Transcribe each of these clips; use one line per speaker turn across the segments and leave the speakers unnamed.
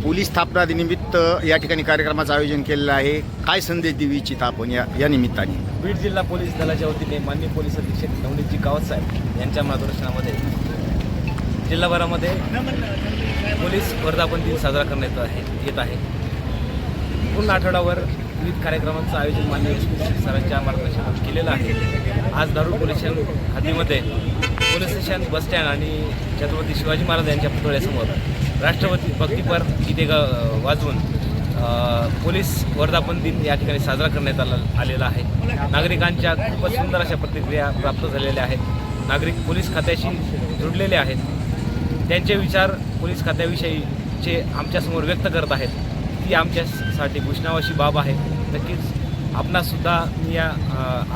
Police स्थापना दिनानिमित्त या ठिकाणी कार्यक्रमाचं आयोजन केलेलं आहे. काय संदेश देऊ इच्छिता आपण या निमित्ताने?
बीड जिल्हा पोलीस दलाच्या वतीने माननीय पोलीस अधीक्षक नवनीतजी कावत साहेब यांच्या मार्गदर्शनामध्ये जिल्हाभरामध्ये पोलीस वर्धापन दिन साजरा करण्यात येत आहे. पूर्ण आठवड्यावर विविध कार्यक्रमांचं आयोजन माननीय सरांच्या मार्गदर्शनात केलेलं आहे. आज धारूर पोलीस स्टेशन हद्दीमध्ये पोलीस स्टेशन बसस्टँड आणि छत्रपती शिवाजी महाराज यांच्या पुतळ्यासमोर राष्ट्रपती भक्तीपर गीते वाजवून पोलीस वर्धापन दिन या ठिकाणी साजरा करण्यात आलेला आहे. नागरिकांच्या खूपच सुंदर अशा प्रतिक्रिया प्राप्त झालेल्या आहेत. नागरिक पोलीस खात्याशी जुडलेले आहेत. त्यांचे विचार पोलीस खात्याविषयीचे आमच्यासमोर व्यक्त करत आहेत. ती आमच्यासाठी घोषणावाशी बाब आहे. नक्कीच आपणासुद्धा मी या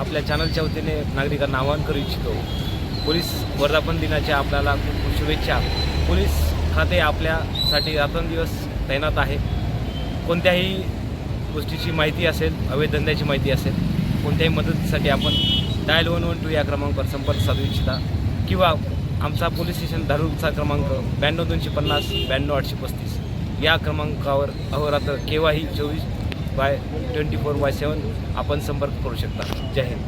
आपल्या चॅनलच्या वतीने नागरिकांना आवाहन करू इच्छितो. पोलीस वर्धापन दिनाच्या आपल्याला खूप खूप शुभेच्छा. पोलीस खाते आपल्यासाठी रात्रंदिवस तैनात आहे. कोणत्याही गोष्टीची माहिती असेल, अवैध धंद्याची माहिती असेल, कोणत्याही मदतीसाठी आपण डायल 112 या क्रमांकावर संपर्क साधू इच्छिता किंवा आमचा पोलीस स्टेशन धारूरचा क्रमांक 92 250 92 835 या क्रमांकावर अहोरात्र केव्हाही 24/24/7 आपण संपर्क करू शकता. जय हिंद.